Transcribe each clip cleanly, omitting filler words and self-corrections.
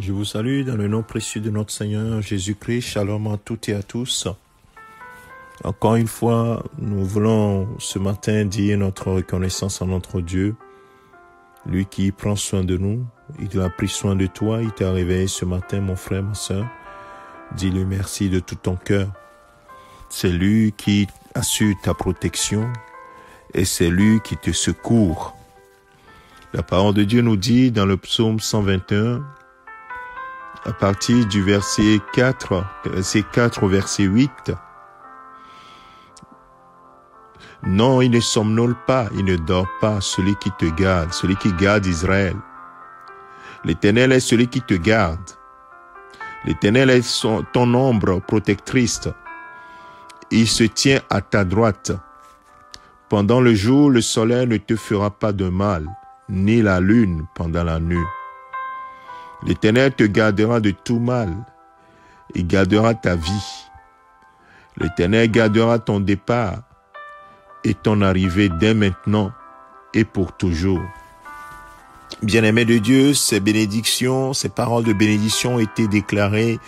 Je vous salue dans le nom précieux de notre Seigneur Jésus-Christ. Shalom à toutes et à tous. Encore une fois, nous voulons ce matin dire notre reconnaissance à notre Dieu. Lui qui prend soin de nous. Il a pris soin de toi. Il t'a réveillé ce matin, mon frère, ma sœur. Dis-lui merci de tout ton cœur. C'est lui qui assure ta protection et c'est lui qui te secourt. La parole de Dieu nous dit dans le psaume 121, à partir du verset 4 au verset 8, « Non, il ne somnole pas, il ne dort pas, celui qui te garde, celui qui garde Israël. L'Éternel est celui qui te garde. L'Éternel est ton ombre protectrice. Il se tient à ta droite. Pendant le jour, le soleil ne te fera pas de mal, ni la lune pendant la nuit. L'Éternel te gardera de tout mal. Il gardera ta vie. L'Éternel gardera ton départ et ton arrivée dès maintenant et pour toujours. » Bien-aimés de Dieu, ces bénédictions, ces paroles de bénédiction ont été déclarées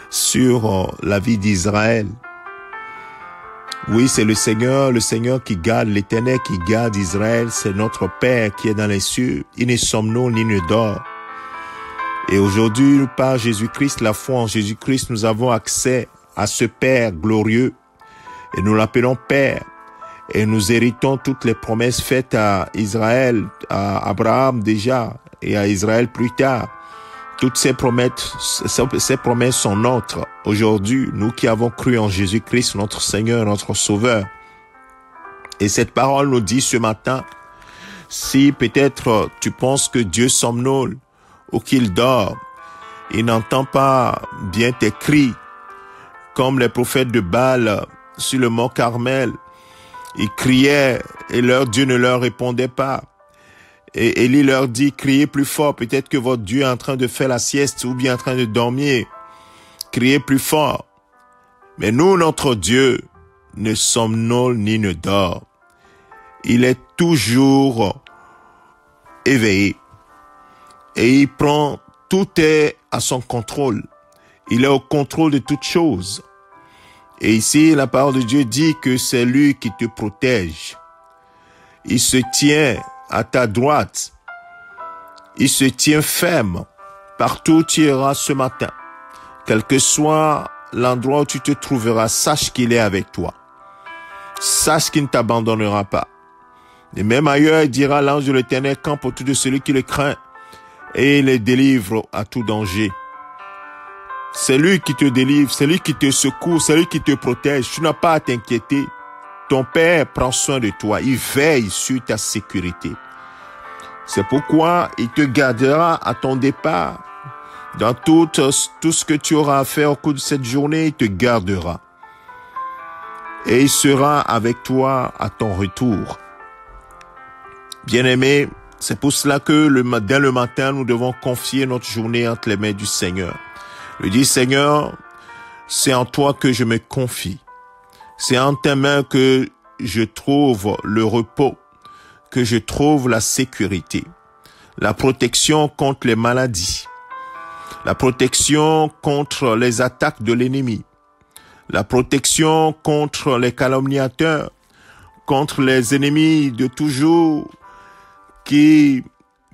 sur la vie d'Israël. Oui, c'est le Seigneur qui garde, l'Éternel qui garde Israël. C'est notre Père qui est dans les cieux. Il ne somnole ni ne dort. Et aujourd'hui, par Jésus-Christ, la foi en Jésus-Christ, nous avons accès à ce Père glorieux. Et nous l'appelons Père. Et nous héritons toutes les promesses faites à Israël, à Abraham déjà, et à Israël plus tard. Toutes ces promesses sont nôtres. Aujourd'hui, nous qui avons cru en Jésus-Christ, notre Seigneur, notre Sauveur. Et cette parole nous dit ce matin, si peut-être tu penses que Dieu somnole, ou qu'il dort, il n'entend pas bien tes cris, comme les prophètes de Baal sur le mont Carmel. Ils criaient et leur Dieu ne leur répondait pas. Et Élie leur dit, criez plus fort, peut-être que votre Dieu est en train de faire la sieste ou bien en train de dormir. Criez plus fort. Mais nous, notre Dieu, ne somnole ni ne dort. Il est toujours éveillé. Et il prend, tout est à son contrôle. Il est au contrôle de toutes choses. Et ici, la parole de Dieu dit que c'est lui qui te protège. Il se tient à ta droite. Il se tient ferme. Partout où tu iras ce matin. Quel que soit l'endroit où tu te trouveras, sache qu'il est avec toi. Sache qu'il ne t'abandonnera pas. Et même ailleurs, il dira, l'ange de l'Éternel campe autour de celui qui le craint. Et il les délivre à tout danger. C'est lui qui te délivre, c'est lui qui te secoue, c'est lui qui te protège. Tu n'as pas à t'inquiéter. Ton Père prend soin de toi. Il veille sur ta sécurité. C'est pourquoi il te gardera à ton départ. Dans tout ce que tu auras à faire au cours de cette journée, il te gardera. Et il sera avec toi à ton retour. Bien-aimé, c'est pour cela que dès le matin, nous devons confier notre journée entre les mains du Seigneur. Je dis, Seigneur, c'est en toi que je me confie. C'est en tes mains que je trouve le repos, que je trouve la sécurité, la protection contre les maladies, la protection contre les attaques de l'ennemi, la protection contre les calomniateurs, contre les ennemis de toujours qui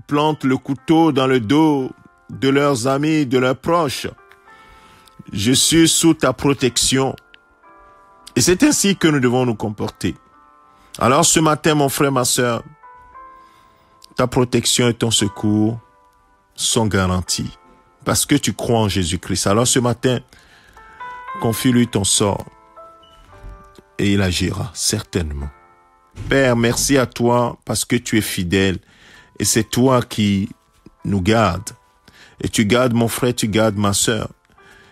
plantent le couteau dans le dos de leurs amis, de leurs proches. Je suis sous ta protection. Et c'est ainsi que nous devons nous comporter. Alors ce matin, mon frère, ma sœur, ta protection et ton secours sont garantis. Parce que tu crois en Jésus-Christ. Alors ce matin, confie-lui ton sort. Et il agira, certainement. Père, merci à toi parce que tu es fidèle. Et c'est toi qui nous gardes. Et tu gardes mon frère, tu gardes ma sœur.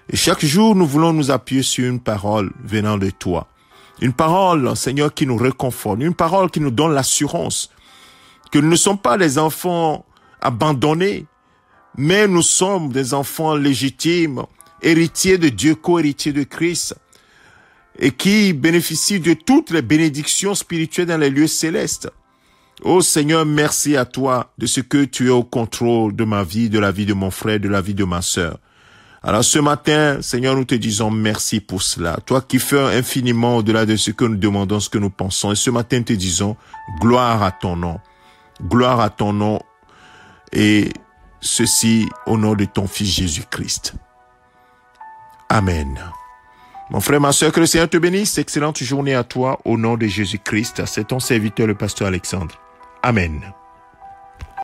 Et chaque jour, nous voulons nous appuyer sur une parole venant de toi. Une parole, Seigneur, qui nous réconforte. Une parole qui nous donne l'assurance que nous ne sommes pas des enfants abandonnés, mais nous sommes des enfants légitimes, héritiers de Dieu, co-héritiers de Christ, et qui bénéficient de toutes les bénédictions spirituelles dans les lieux célestes. Oh Seigneur, merci à toi de ce que tu es au contrôle de ma vie, de la vie de mon frère, de la vie de ma sœur. Alors ce matin, Seigneur, nous te disons merci pour cela. Toi qui fais infiniment au-delà de ce que nous demandons, ce que nous pensons. Et ce matin, nous te disons gloire à ton nom. Gloire à ton nom. Et ceci au nom de ton Fils Jésus-Christ. Amen. Mon frère, ma sœur, que le Seigneur te bénisse. Excellente journée à toi au nom de Jésus-Christ. C'est ton serviteur, le pasteur Alexandre. Amen.